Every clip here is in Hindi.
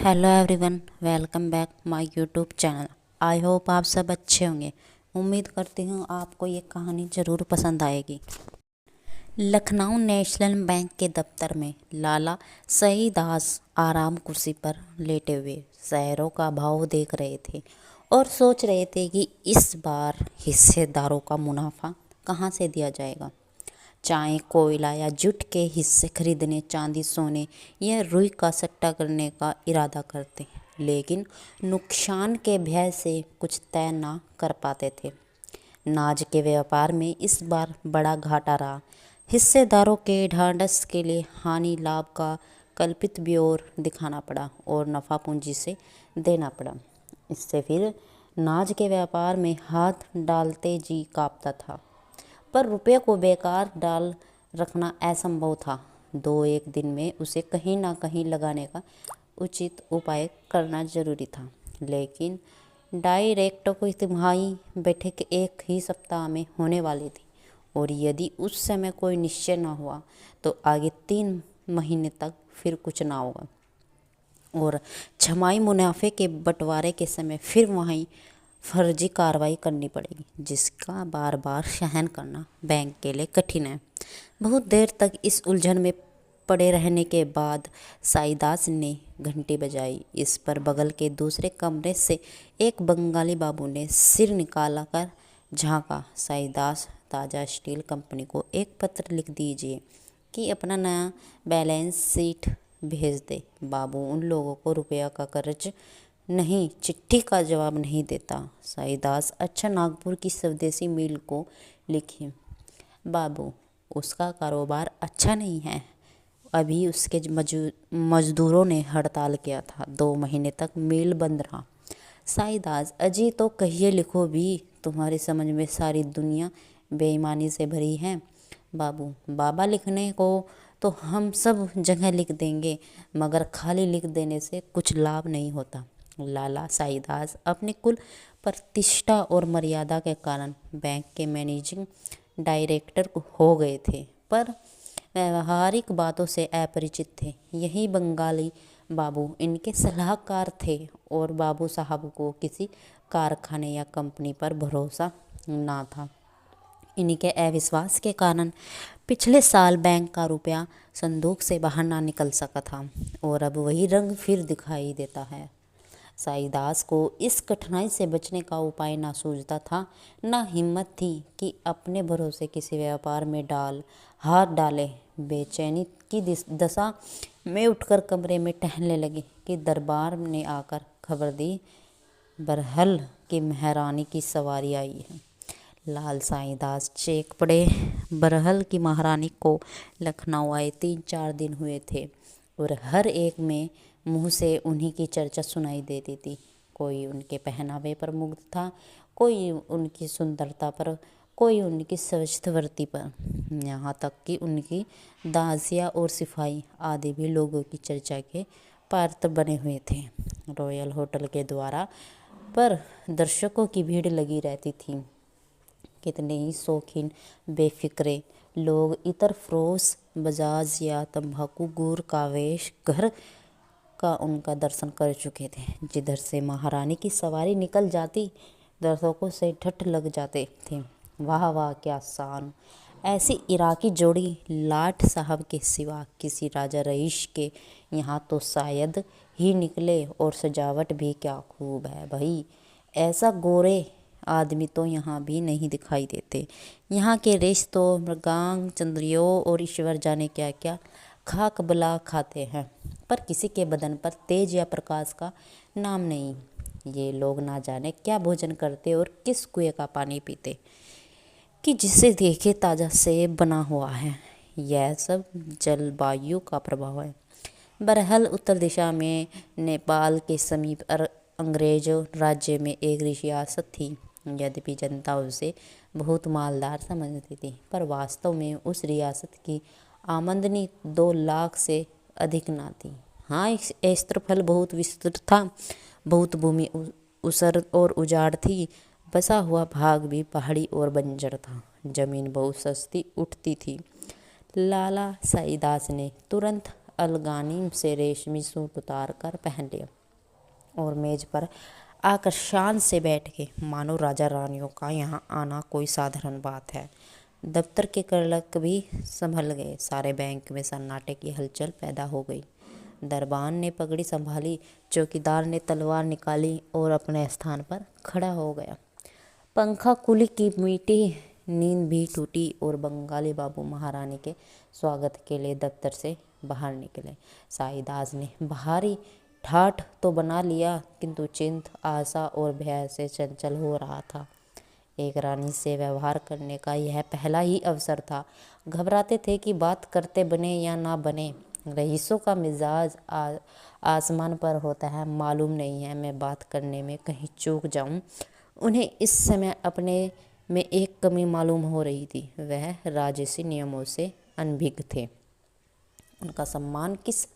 Hello everyone, welcome back my YouTube channel. I hope आप सब अच्छे होंगे। उम्मीद करती हूँ आपको ये कहानी ज़रूर पसंद आएगी। लखनऊ नेशनल बैंक के दफ्तर में लाला सईदास आराम कुर्सी पर लेटे हुए शेयरों का भाव देख रहे थे और सोच रहे थे कि इस बार हिस्सेदारों का मुनाफा कहाँ से दिया जाएगा। चाहे कोयला या जूट के हिस्से खरीदने, चांदी सोने या रुई का सट्टा करने का इरादा करते, लेकिन नुकसान के भय से कुछ तय ना कर पाते थे। नाज के व्यापार में इस बार बड़ा घाटा रहा। हिस्सेदारों के ढांढस के लिए हानि लाभ का कल्पित ब्योर दिखाना पड़ा और नफ़ा पूंजी से देना पड़ा। इससे फिर नाज के व्यापार में हाथ डालते जी कांपता था, पर रुपये को बेकार डाल रखना असंभव था। दो एक दिन में उसे कहीं ना कहीं लगाने का उचित उपाय करना जरूरी था, लेकिन डायरेक्टर को तिमाही बैठक एक ही सप्ताह में होने वाली थी और यदि उस समय कोई निश्चय न हुआ तो आगे 3 महीने तक फिर कुछ ना होगा और छमाही मुनाफे के बंटवारे के समय फिर वहीं फर्जी कार्रवाई करनी पड़ेगी, जिसका बार बार सहन करना बैंक के लिए कठिन है। बहुत देर तक इस उलझन में पड़े रहने के बाद साईदास ने घंटी बजाई। इस पर बगल के दूसरे कमरे से एक बंगाली बाबू ने सिर निकाला कर झांका। साईदास, ताजा स्टील कंपनी को एक पत्र लिख दीजिए कि अपना नया बैलेंस शीट भेज दे। बाबू उन लोगों को रुपया का कर्ज नहीं, चिट्ठी का जवाब नहीं देता। साईदास, अच्छा, नागपुर की स्वदेशी मिल को लिखिए। बाबू, उसका कारोबार अच्छा नहीं है, अभी उसके मजदूरों ने हड़ताल किया था, 2 महीने तक मिल बंद रहा। साईदास, अजी तो कहिए, लिखो भी, तुम्हारी समझ में सारी दुनिया बेईमानी से भरी है। बाबू, बाबा, लिखने को तो हम सब जगह लिख देंगे, मगर खाली लिख देने से कुछ लाभ नहीं होता। लाला साईदास अपनी कुल प्रतिष्ठा और मर्यादा के कारण बैंक के मैनेजिंग डायरेक्टर हो गए थे, पर व्यवहारिक बातों से अपरिचित थे। यही बंगाली बाबू इनके सलाहकार थे और बाबू साहब को किसी कारखाने या कंपनी पर भरोसा ना था। इनके अविश्वास के कारण पिछले साल बैंक का रुपया संदूक से बाहर ना निकल सका था और अब वही रंग फिर दिखाई देता है। साईदास को इस कठिनाई से बचने का उपाय ना सूझता था, ना हिम्मत थी कि अपने भरोसे किसी व्यापार में हाथ डाले। बेचैनी की दशा में उठकर कमरे में टहलने लगी कि दरबार ने आकर खबर दी, बरहल की महारानी की सवारी आई है। लाल साईदास चेक पड़े। बरहल की महारानी को लखनऊ आए 3-4 दिन हुए थे और हर एक में मुंह से उन्हीं की चर्चा सुनाई देती थी। कोई उनके पहनावे पर मुग्ध था, कोई उनकी सुंदरता पर, कोई उनकी स्वच्छतावर्ती पर, यहाँ तक कि उनकी दासिया और सिपाही आदि भी लोगों की चर्चा के पात्र बने हुए थे। रॉयल होटल के द्वारा पर दर्शकों की भीड़ लगी रहती थी। कितने ही शौकीन बेफिक्रे लोग इतर फरोश बजाज या तंबाकू गुर का वेश घर का उनका दर्शन कर चुके थे। जिधर से महारानी की सवारी निकल जाती, दर्शकों से ठठ लग जाते थे। वाह वाह, क्या शान! ऐसी इराकी जोड़ी लाट साहब के सिवा किसी राजा रईस के यहाँ तो शायद ही निकले, और सजावट भी क्या खूब है भाई! ऐसा गोरे आदमी तो यहाँ भी नहीं दिखाई देते। यहाँ के रेश तो मृगांक, चंद्रियो और ईश्वर जाने क्या क्या खाक बला खाते हैं, पर किसी के बदन पर तेज या प्रकाश का नाम नहीं। ये लोग ना जाने क्या भोजन करते और किस कुएं का पानी पीते कि जिसे देखे ताज़ा सेब बना हुआ है। यह सब जलवायु का प्रभाव है। बरहल उत्तर दिशा में नेपाल के समीप अंग्रेज राज्य में एक रियासत थी। यद्यपि जनता उसे बहुत मालदार समझती थी, पर वास्तव में उस रियासत की आमदनी 2 लाख से अधिक ना थी। हाँ, इस क्षेत्रफल बहुत विस्तृत था, बहुत भूमि उसर और उजाड़ थी, बसा हुआ भाग भी पहाड़ी और बंजर था। जमीन बहुत सस्ती उठती थी। लाला साईदास ने तुरंत अलगानी से रेशमी सूट उतार कर पहन लिया और मेज पर आकर शान से बैठ गए, मानो राजा रानियों का यहाँ आना कोई साधारण बात है। दफ्तर के क्लर्क भी संभल गए। सारे बैंक में सन्नाटे की हलचल पैदा हो गई। दरबान ने पगड़ी संभाली, चौकीदार ने तलवार निकाली और अपने स्थान पर खड़ा हो गया। पंखा कुली की मीठी नींद भी टूटी और बंगाली बाबू महारानी के स्वागत के लिए दफ्तर से बाहर निकले। साईदास ने बाहरी ठाठ तो बना लिया, किंतु चिंता, आशा और भय से चंचल हो रहा था। एक रानी से व्यवहार करने का यह पहला ही अवसर था। घबराते थे कि बात करते बने या ना बने। रईसों का मिजाज आसमान पर होता है, मालूम नहीं है मैं बात करने में कहीं चूक जाऊं। उन्हें इस समय अपने में एक कमी मालूम हो रही थी। वह राजसी नियमों से अनभिज्ञ थे। उनका सम्मान किस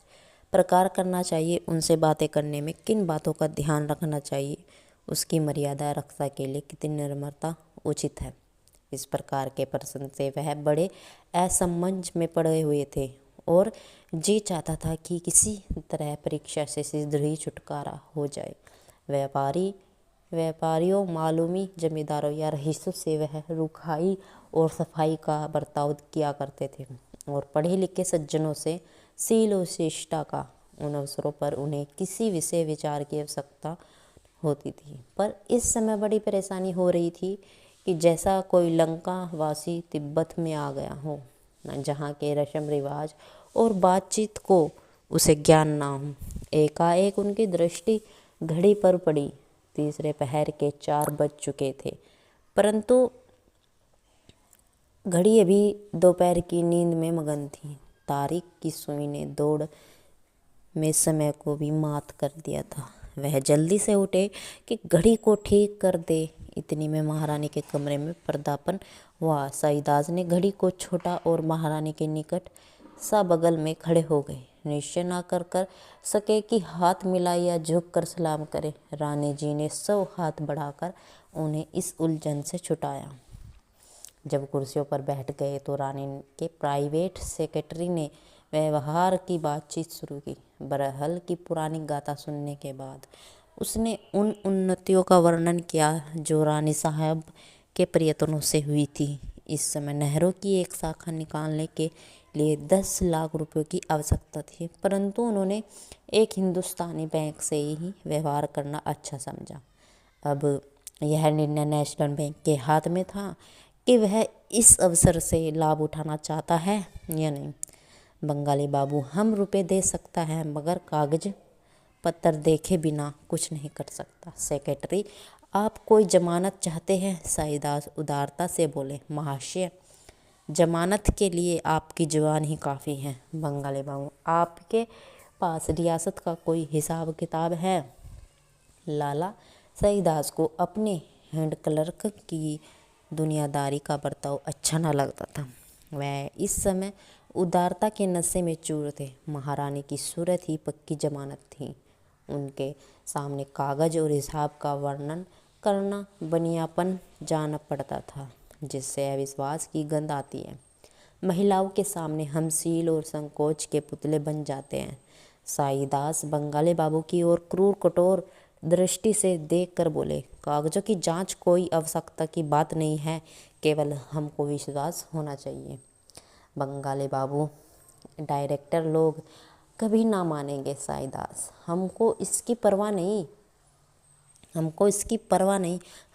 प्रकार करना चाहिए, उनसे बातें करने में किन बातों का ध्यान रखना चाहिए, उसकी मर्यादा रक्षा के लिए कितनी निर्ममता उचित है, इस प्रकार के प्रश्न से वह बड़े असमंजस में पड़े हुए थे और जी चाहता था कि किसी तरह परीक्षा से शीघ्र ही छुटकारा हो जाए। व्यापारियों, मालूमी जमींदारों या रईसों से वह रुखाई और सफाई का बर्ताव किया करते थे और पढ़े लिखे सज्जनों से शील और शिष्टता का। उन अवसरों पर उन्हें किसी विषय विचार की आवश्यकता होती थी, पर इस समय बड़ी परेशानी हो रही थी कि जैसा कोई लंका वासी तिब्बत में आ गया हो, जहाँ के रस्म रिवाज और बातचीत को उसे ज्ञान ना हो। एकाएक उनकी दृष्टि घड़ी पर पड़ी। तीसरे पहर के 4 बज चुके थे, परंतु घड़ी अभी दोपहर की नींद में मगन थी। तारीख की सुई ने दौड़ में समय को भी मात कर दिया था। वह जल्दी से उठे कि घड़ी को ठीक कर दे। इतनी में महारानी के कमरे में पर्दापन हुआ। साईदास ने घड़ी को छोड़ा और महारानी के निकट सा बगल में खड़े हो गए। निश्चय न कर सके कि हाथ मिलाए या झुक कर सलाम करे। रानी जी ने 100 हाथ बढ़ाकर उन्हें इस उलझन से छुटाया। जब कुर्सियों पर बैठ गए तो रानी के प्राइवेट सेक्रेटरी ने व्यवहार की बातचीत शुरू की। बरहल की पुरानी गाथा सुनने के बाद उसने उन उन्नतियों का वर्णन किया जो रानी साहब के प्रयत्नों से हुई थी। इस समय नहरों की एक शाखा निकालने के लिए 10 लाख रुपयों की आवश्यकता थी, परंतु उन्होंने एक हिंदुस्तानी बैंक से ही व्यवहार करना अच्छा समझा। अब यह निर्णय नेशनल बैंक के हाथ में था कि वह इस अवसर से लाभ उठाना चाहता है या नहीं। बंगाली बाबू हम रुपए दे सकता है, मगर कागज पत्तर देखे बिना कुछ नहीं कर सकता। सेक्रेटरी, आप कोई जमानत चाहते हैं? साईदास उदारता से बोले, महाशय, जमानत के लिए आपकी जुबान ही काफ़ी है। बंगाली बाबू, आपके पास रियासत का कोई हिसाब किताब है? लाला साईदास को अपने हैंड क्लर्क की दुनियादारी का बर्ताव अच्छा न लगता था। वह इस समय उदारता के नशे में चूर थे। महारानी की सूरत ही पक्की जमानत थी। उनके सामने कागज और हिसाब का वर्णन करना बनियापन जाना पड़ता था, जिससे अविश्वास की गंध आती है। महिलाओं के सामने हम शील और संकोच के पुतले बन जाते हैं। साईदास बंगाली बाबू की ओर क्रूर कठोर दृष्टि से देखकर बोले, कागजों की जांच कोई आवश्यकता की बात नहीं है, केवल हमको विश्वास होना चाहिए। बंगाली बाबू, डायरेक्टर लोग कभी ना मानेंगे साईदास, हमको इसकी परवाह नहीं,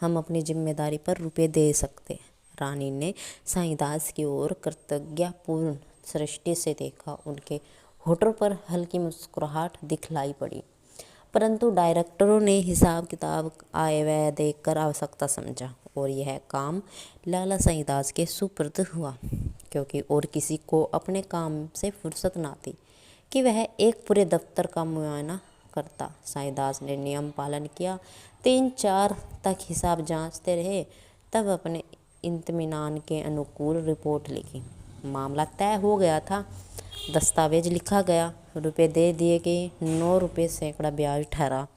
हम अपनी जिम्मेदारी पर रुपए दे सकते। रानी ने साईदास की ओर कृतज्ञतापूर्ण दृष्टि से देखा। उनके होठों पर हल्की मुस्कुराहट दिखलाई पड़ी, परंतु डायरेक्टरों ने हिसाब किताब आय व्यय देखकर आवश्यकता समझा और यह काम लाला साईदास के सुपुर्द हुआ, क्योंकि और किसी को अपने काम से फुर्सत ना थी कि वह एक पूरे दफ्तर का मुआयना करता। साईदास ने नियम पालन किया। 3-4 तक हिसाब जांचते रहे, तब अपने इत्मीनान के अनुकूल रिपोर्ट लिखी। मामला तय हो गया था। दस्तावेज लिखा गया, रुपए दे दिए गए। 9 रुपये सैकड़ा ब्याज ठहरा।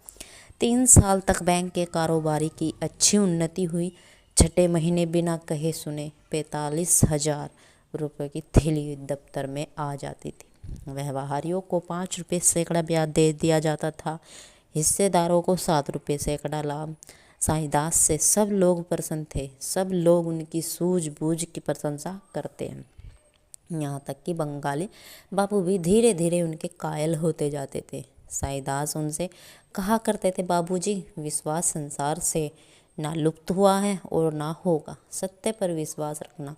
3 साल तक बैंक के कारोबारी की अच्छी उन्नति हुई। छठे महीने बिना कहे सुने 45,000 रुपये की थैली दफ्तर में आ जाती थी। व्यवहारियों को 5 रुपये सैकड़ा ब्याज दे दिया जाता था, हिस्सेदारों को 7 रुपये सैकड़ा लाभ। साईदास से सब लोग प्रसन्न थे, सब लोग उनकी सूझबूझ की प्रशंसा करते हैं। यहाँ तक कि बंगाली बाबू भी धीरे धीरे उनके कायल होते जाते थे। साईदास उनसे कहा करते थे, बाबूजी, विश्वास संसार से ना लुप्त हुआ है और ना होगा। सत्य पर विश्वास रखना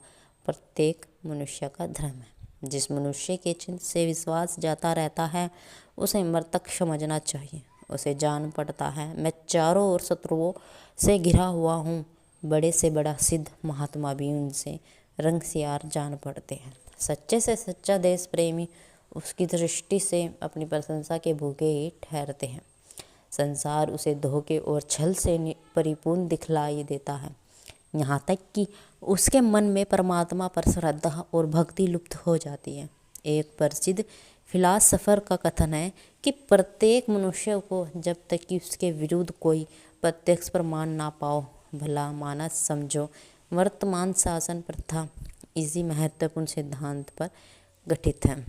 प्रत्येक मनुष्य का धर्म है। जिस मनुष्य के चिन्ह से विश्वास जाता रहता है उसे मृतक समझना चाहिए, उसे जान पड़ता है मैं चारों ओर शत्रुओं से घिरा हुआ हूँ। बड़े से बड़ा सिद्ध महात्मा भी उनसे रंग सियार जान पड़ते हैं। सच्चे से सच्चा देश प्रेमी उसकी दृष्टि से अपनी प्रशंसा के भूखे ही ठहरते हैं। संसार उसे धोखे और छल से परिपूर्ण दिखलाई देता है, यहाँ तक कि उसके मन में परमात्मा पर श्रद्धा और भक्ति लुप्त हो जाती है। एक प्रसिद्ध फिलासफर का कथन है कि प्रत्येक मनुष्य को जब तक कि उसके विरुद्ध कोई प्रत्यक्ष प्रमाण ना पाओ भला मानस समझो। वर्तमान शासन प्रथा इसी महत्वपूर्ण सिद्धांत पर गठित है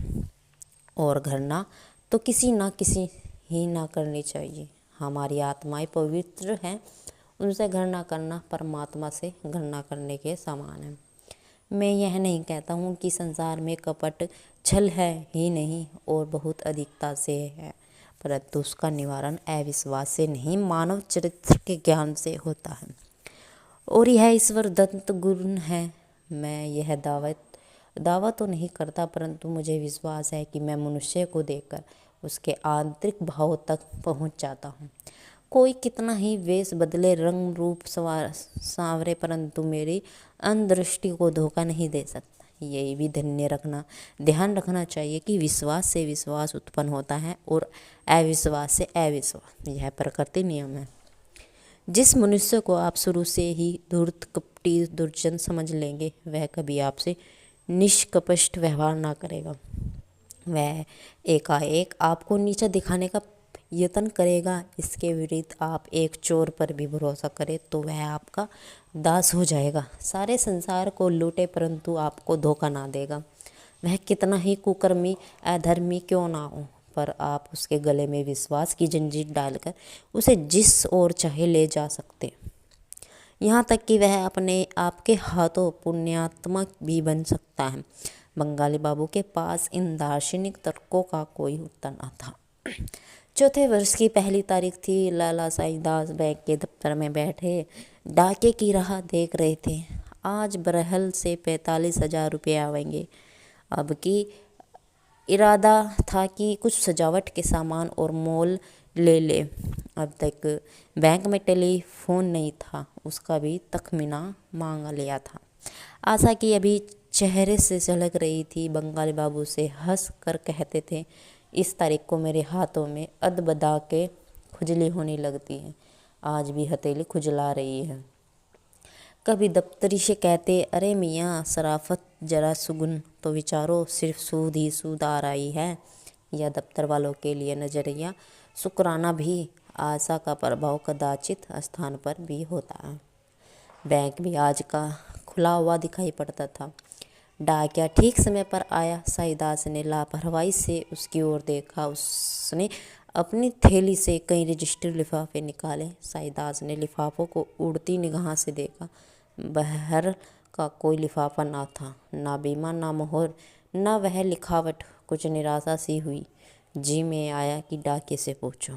और घृणा तो किसी ना किसी ही ना करनी चाहिए। हमारी आत्माएं पवित्र हैं, उनसे घृणा करना परमात्मा से घृणा करने के समान है। मैं यह नहीं कहता हूँ कि संसार में कपट छल है ही नहीं और बहुत अधिकता से है, परंतु उसका निवारण अविश्वास से नहीं मानव चरित्र के ज्ञान से होता है और यह ईश्वर दत्त गुण है। मैं यह दावा तो नहीं करता, परंतु मुझे विश्वास है कि मैं मनुष्य को देखकर उसके आंतरिक भाव तक पहुंच जाता हूं। कोई कितना ही वेश बदले, रंग रूप सांवरे, परंतु मेरी अंधदृष्टि को धोखा नहीं दे सकता। यही भी ध्यान रखना चाहिए कि विश्वास से विश्वास उत्पन्न होता है और अविश्वास से अविश्वास। यह प्रकृति नियम है। जिस मनुष्य को आप शुरू से ही धूर्त, कपटी, दुर्जन समझ लेंगे वह कभी आपसे निष्कपट व्यवहार ना करेगा। वह एकाएक आपको नीचा दिखाने का यत्न करेगा। इसके विपरीत आप एक चोर पर भी भरोसा करें तो वह आपका दास हो जाएगा। सारे संसार को लूटे परंतु आपको धोखा ना देगा। वह कितना ही कुकर्मी, अधर्मी क्यों ना हो, पर आप उसके गले में विश्वास की जंजीर डालकर उसे जिस ओर चाहे ले जा सकते, यहाँ तक कि वह अपने आपके हाथों पुण्यात्मा भी बन सकता है। बंगाली बाबू के पास इन दार्शनिक तर्कों का कोई उत्तर न था। चौथे वर्ष की पहली तारीख थी। लाला साईदास बैंक के दफ्तर में बैठे डाके की राह देख रहे थे। आज बरहल से 45,000 रुपये आवेंगे। अब की इरादा था कि कुछ सजावट के सामान और मोल ले ले। अब तक बैंक में टेलीफोन नहीं था, उसका भी तखमीना मांग लिया था। आशा की अभी चेहरे से झलक रही थी। बंगाली बाबू से हंस कर कहते थे, इस तारीख को मेरे हाथों में अदबदा के खुजली होने लगती है। आज भी हथेली खुजला रही है। कभी दफ्तरी से कहते, अरे मियाँ शराफत जरा सुगुन तो विचारो, सिर्फ सूद ही सूद आ रही है। या दफ्तर वालों के लिए नजरिया शुक्राना भी। आशा का प्रभाव कदाचित स्थान पर भी होता है। बैंक भी आज का खुला हुआ दिखाई पड़ता था। डाकिया ठीक समय पर आया। साईदास ने लापरवाही से उसकी ओर देखा। उसने अपनी थैली से कई रजिस्टर लिफाफे निकाले। साईदास ने लिफाफों को उड़ती निगाह से देखा। बाहर का कोई लिफाफा ना था, ना बीमा, ना मोहर, ना वह लिखावट। कुछ निराशा सी हुई। जी में आया कि डाकिये से पूछो,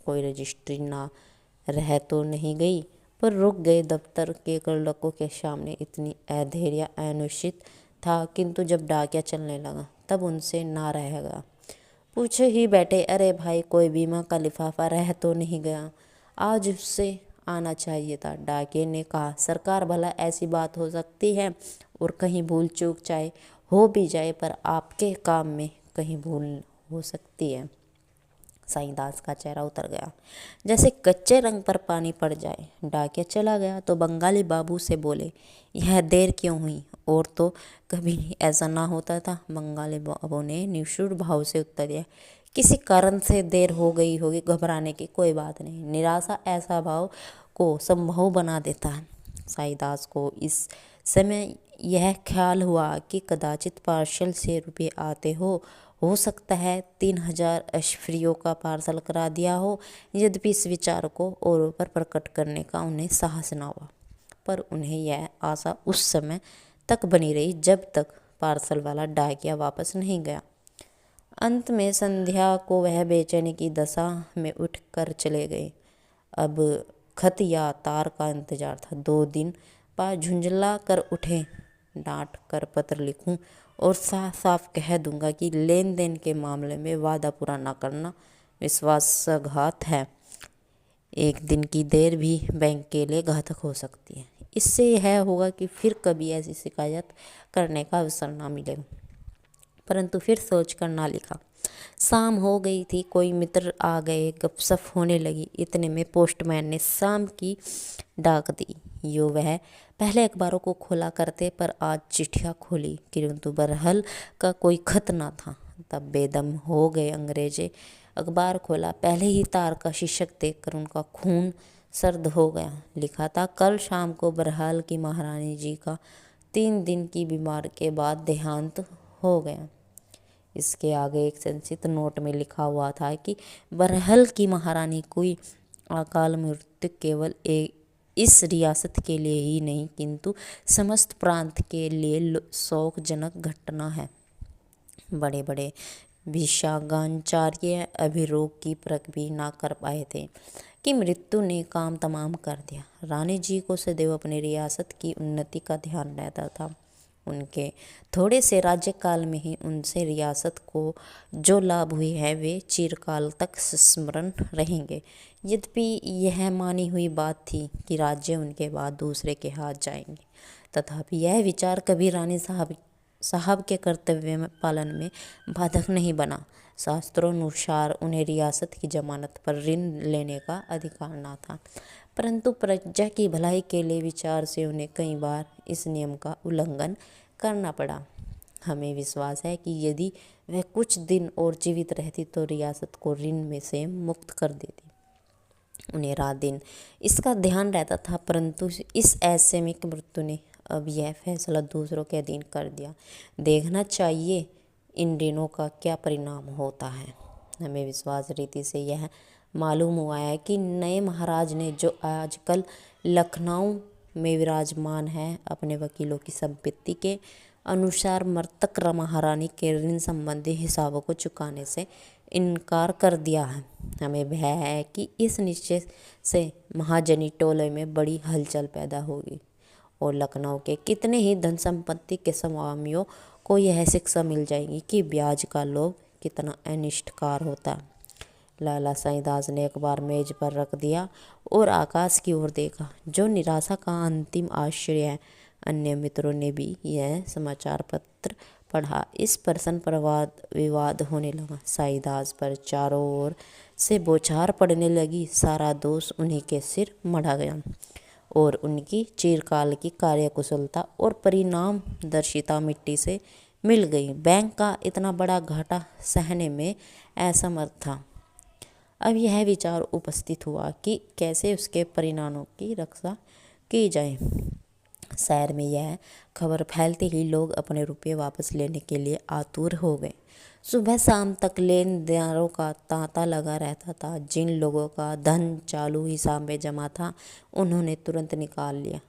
कोई रजिस्ट्री ना रह तो नहीं गई, पर रुक गए। दफ्तर के गुल्लकों के सामने इतनी अधैर्य अनिश्चित था, किंतु जब डाकिया चलने लगा तब उनसे ना रह गया। पूछे ही बैठे, अरे भाई, कोई बीमा का लिफाफा रह तो नहीं गया? आज उससे आना चाहिए था। डाकिये ने कहा, सरकार भला ऐसी बात हो सकती है, और कहीं भूल चूक चाहे हो भी जाए, पर आपके काम में कहीं भूल हो सकती है। साईदास का चेहरा उतर गया, जैसे कच्चे रंग पर पानी पड़ जाए। डाकिया चला गया तो बंगाली बाबू से बोले, यह देर क्यों हुई? और तो कभी ऐसा ना होता था। बंगाली बाबू ने निष्ठुर भाव से उत्तर दिया, किसी कारण से देर हो गई होगी, घबराने की कोई बात नहीं। निराशा ऐसा भाव को संभव बना देता है। साईदास को इस समय यह ख्याल हुआ कि कदाचित पार्सल से रुपये आते हो हो सकता है 3000 अश्फरियों का पार्सल करा दिया हो। यद्यपि इस विचार को औरों पर प्रकट करने का उन्हें साहस न हुआ, पर उन्हें यह आशा उस समय तक बनी रही जब तक पार्सल वाला डाकिया वापस नहीं गया। अंत में संध्या को वह बेचैनी की दशा में उठ कर चले गए। अब खत या तार का इंतजार था। 2 दिन बाद झुंझला कर उठे, डांट कर पत्र लिखूं और साफ साफ कह दूंगा कि लेन देन के मामले में वादा पूरा न करना विश्वासघात है। एक दिन की देर भी बैंक के लिए घातक हो सकती है। इससे यह होगा कि फिर कभी ऐसी शिकायत करने का अवसर ना मिलेगा। परंतु फिर सोच कर ना लिखा। शाम हो गई थी, कोई मित्र आ गए, गपशप होने लगी। इतने में पोस्टमैन ने शाम की डाक दी। यो वह पहले अखबारों को खोला करते, पर आज चिट्ठियाँ खोली किंतु बरहल का कोई खत ना था। तब बेदम हो गए अंग्रेजे। अखबार खोला, पहले ही तार का शीर्षक देखकर उनका खून सर्द हो गया। लिखा था, कल शाम को बरहाल की महारानी जी का 3 दिन की बीमारी के बाद देहांत हो गया। इसके आगे एक संक्षिप्त नोट में लिखा हुआ था कि बरहल की महारानी कोई अकाल मृत्यु केवल इस रियासत के लिए ही नहीं किंतु समस्त प्रांत के लिए शोकजनक घटना है। बड़े बड़े विषागाचार्य अभिरोग की परख भी ना कर पाए थे कि मृत्यु ने काम तमाम कर दिया। रानी जी को सदैव अपनी रियासत की उन्नति का ध्यान रहता था। उनके थोड़े से राज्यकाल में ही उनसे रियासत को जो लाभ हुए हैं वे चिरकाल तक स्मरण रहेंगे। यद्यपि यह मानी हुई बात थी कि राज्य उनके बाद दूसरे के हाथ जाएंगे, तथापि यह विचार कभी रानी साहब के कर्तव्य पालन में बाधक नहीं बना। शास्त्रोनुसार उन्हें रियासत की जमानत पर ऋण लेने का अधिकार न था, परंतु प्रजा की भलाई के लिए विचार से उन्हें कई बार इस नियम का उल्लंघन करना पड़ा। हमें विश्वास है कि यदि वह कुछ दिन और जीवित रहती तो रियासत को ऋण में से मुक्त कर देती। उन्हें रात दिन इसका ध्यान रहता था, परंतु इस ऐसेमिक मृत्यु ने अब यह फैसला दूसरों के अधीन कर दिया। देखना चाहिए इन ऋणों का क्या परिणाम होता है। हमें विश्वास रीति से यह मालूम हुआ है कि नए महाराज ने, जो आजकल लखनऊ में विराजमान है, अपने वकीलों की संपत्ति के अनुसार मृतक महारानी के ऋण संबंधी हिसाबों को चुकाने से इनकार कर दिया है। हमें भय है कि इस निश्चय से महाजनी टोले में बड़ी हलचल पैदा होगी और लखनऊ के कितने ही धन संपत्ति के स्वामियों को यह शिक्षा मिल जाएगी कि ब्याज का लोभ कितना अनिष्टकार होता है। लाला साईदास ने अखबार मेज पर रख दिया और आकाश की ओर देखा, जो निराशा का अंतिम आश्चर्य है। अन्य मित्रों ने भी यह समाचार पत्र पढ़ा। इस प्रश्न पर वाद विवाद होने लगा। साईदास पर चारों ओर से बौछार पड़ने लगी। सारा दोष उन्हीं के सिर मढ़ा गया और उनकी चिरकाल की कार्यकुशलता और परिणामदर्शिता मिट्टी से मिल गई। बैंक का इतना बड़ा घाटा सहने में असमर्थ था। अब यह विचार उपस्थित हुआ कि कैसे उसके परिणामों की रक्षा की जाए। शहर में यह खबर फैलते ही लोग अपने रुपये वापस लेने के लिए आतुर हो गए। सुबह शाम तक लेनदारों का तांता लगा रहता था। जिन लोगों का धन चालू हिसाब में जमा था, उन्होंने तुरंत निकाल लिया।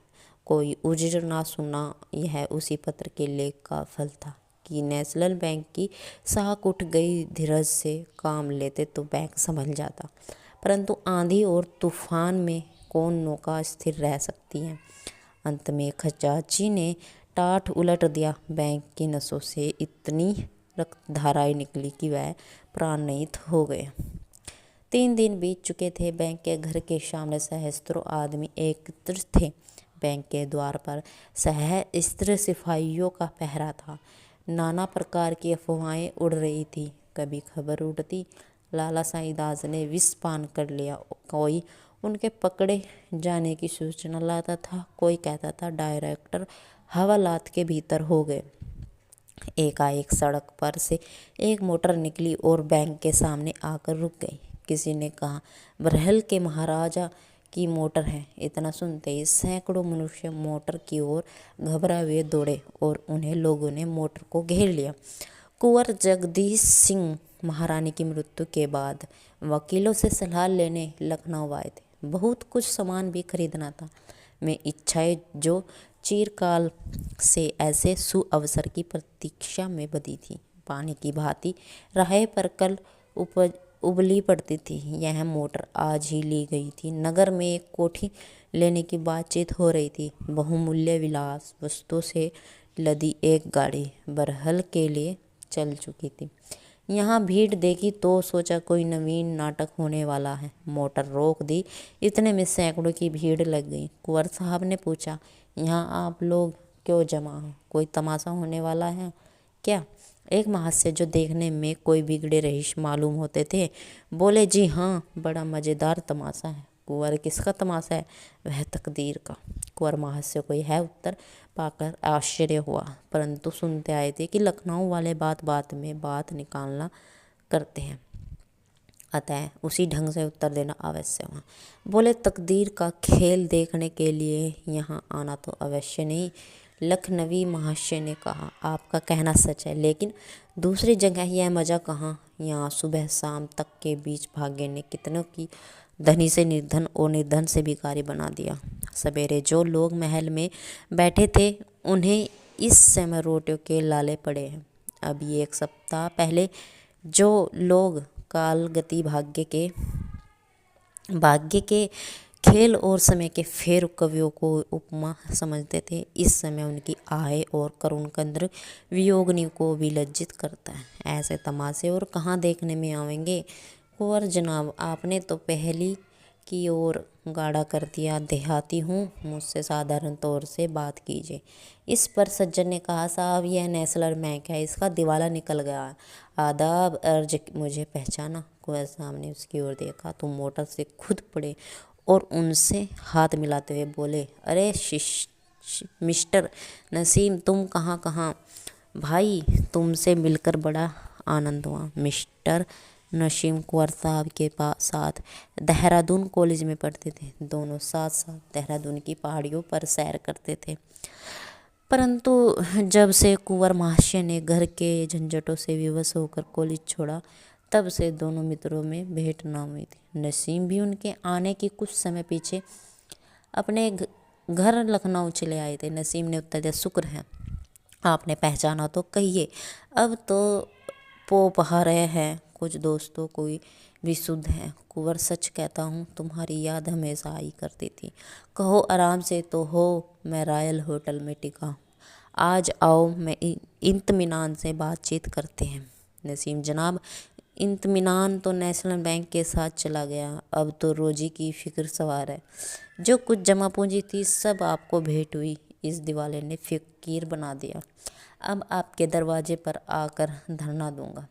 कोई उजर ना सुना। यह उसी पत्र के लेख का फल था कि नेशनल बैंक की साख उठ गई। धीरज से काम लेते तो बैंक संभल जाता, परंतु आंधी और तूफान में कौन नौका स्थिर रह सकती है। अंत में खजांची ने टाट उलट दिया। बैंक की नसों से इतनी रक्तधाराएं निकली कि वह प्राणरहित हो गए। 3 दिन बीत चुके थे। बैंक के घर के सामने सहस्त्रों आदमी एकत्रित थे। बैंक के द्वार पर सहस्त्र सिपाहियों का पहरा था। नाना प्रकार की अफवाहें उड़ रही थी। कभी खबर उड़ती, लाला साईदास ने विष पान कर लिया। कोई उनके पकड़े जाने की सूचना लाता था, कोई कहता था डायरेक्टर हवालात के भीतर हो गए। एकाएक सड़क पर से एक मोटर निकली और बैंक के सामने आकर रुक गई। किसी ने कहा, बरहल के महाराजा की मोटर है। इतना सुनते ही सैकड़ों मनुष्य मोटर की ओर घबराए हुए दौड़े और उन्हें लोगों ने मोटर को घेर लिया। कुंवर जगदीश सिंह महारानी की मृत्यु के बाद वकीलों से सलाह लेने लखनऊ आए थे। बहुत कुछ सामान भी खरीदना था। मैं इच्छाएं जो चिरकाल से ऐसे सुअवसर की प्रतीक्षा में बधी थी, पानी की भांति राह पर कल उबली पड़ती थी। यह मोटर आज ही ली गई थी। नगर में एक कोठी लेने की बातचीत हो रही थी। बहुमूल्य विलास वस्तुओं से लदी एक गाड़ी बरहल के लिए चल चुकी थी। यहाँ भीड़ देखी तो सोचा कोई नवीन नाटक होने वाला है। मोटर रोक दी, इतने में सैकड़ों की भीड़ लग गई। कुंवर साहब ने पूछा, यहाँ आप लोग क्यों जमा हो? कोई तमाशा होने वाला है क्या? एक महाशय जो देखने में कोई बिगड़े रहीश मालूम होते थे बोले, जी हाँ, बड़ा मज़ेदार तमाशा है। कुंवर, किसका तमाशा है? वह तकदीर का। कुंवर महाशय को यह उत्तर पाकर आश्चर्य हुआ, परंतु सुनते आए थे कि लखनऊ वाले बात बात में बात निकालना करते हैं, अतः उसी ढंग से उत्तर देना आवश्यक हुआ। बोले, तकदीर का खेल देखने के लिए यहाँ आना तो अवश्य नहीं। लखनवी महाशय ने कहा, आपका कहना सच है, लेकिन दूसरी जगह यह मज़ा कहाँ? यहाँ सुबह शाम तक के बीच भाग्य ने कितनों की धनी से निर्धन और निर्धन से भिखारी बना दिया। सवेरे जो लोग महल में बैठे थे उन्हें इस समय रोटियों के लाले पड़े हैं। अभी एक सप्ताह पहले जो लोग कालगति भाग्य के खेल और समय के फेर कवियों को उपमा समझते थे, इस समय उनकी आह और करुण कंद्र वियोगनी को भी लज्जित करता है। ऐसे तमाशे और कहाँ देखने में आवेंगे? कुंवर जनाब, आपने तो पहली की ओर गाढ़ा कर दिया। देहाती हूँ, मुझसे साधारण तौर से बात कीजिए। इस पर सज्जन ने कहा, साहब यह नेस्लर बैंक है, इसका दिवाला निकल गया है। आदाब अर्ज, मुझे पहचाना? कुंवर साहब ने उसकी ओर देखा तो मोटर से खुद पड़े और उनसे हाथ मिलाते हुए बोले, अरे मिस्टर नसीम, तुम कहाँ? भाई, तुमसे मिलकर बड़ा आनंद हुआ। मिस्टर नसीम कुंवर साहब के साथ देहरादून कॉलेज में पढ़ते थे। दोनों साथ साथ देहरादून की पहाड़ियों पर सैर करते थे, परंतु जब से कुंवर महाशय ने घर के झंझटों से विवश होकर कॉलेज छोड़ा, तब से दोनों मित्रों में भेंट न हुई थी। नसीम भी उनके आने की कुछ समय पीछे अपने घर लखनऊ चले आए थे। नसीम ने उत्तर दिया, शुक्र है आपने पहचाना तो कहिए। अब तो पोपहा रहे हैं कुछ दोस्तों कोई भी शुद्ध है। कुंवर, सच कहता हूँ, तुम्हारी याद हमेशा आई करती थी। कहो आराम से तो हो, मैं रॉयल होटल में टिका हूँ। आज आओ, मैं इत्मीनान से बातचीत करते हैं। नसीम, जनाब, इत्मीनान तो नेशनल बैंक के साथ चला गया। अब तो रोजी की फिक्र सवार है। जो कुछ जमा पूंजी थी सब आपको भेंट हुई। इस दिवाले ने फकीर बना दिया। अब आपके दरवाजे पर आकर धरना दूंगा।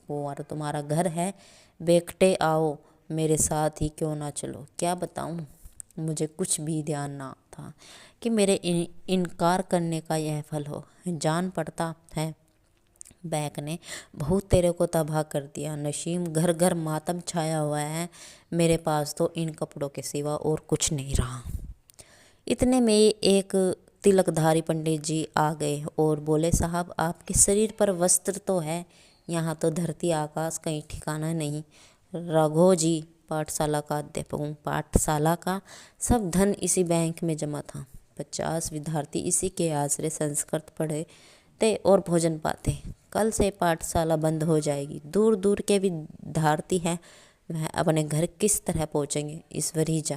कुंवर, तुम्हारा घर है, बेखटे आओ, मेरे साथ ही क्यों ना चलो। क्या बताऊं, मुझे कुछ भी ध्यान ना था कि मेरे इनकार करने का यह फल हो। जान पड़ता है बैंक ने बहुत तेरे को तबाह कर दिया। नसीम, घर घर मातम छाया हुआ है। मेरे पास तो इन कपड़ों के सिवा और कुछ नहीं रहा। इतने में एक तिलकधारी पंडित जी आ गए और बोले, साहब आपके शरीर पर वस्त्र तो है, यहाँ तो धरती आकाश कहीं ठिकाना नहीं। राघव जी पाठशाला का अध्यापक हूँ। पाठशाला का सब धन इसी बैंक में जमा था। 50 विद्यार्थी इसी के आश्रय संस्कृत पढ़े थे और भोजन पाते। कल से पाठशाला बंद हो जाएगी। दूर दूर के विद्यार्थी हैं, वह अपने घर किस तरह पहुँचेंगे ईश्वर ही जाने।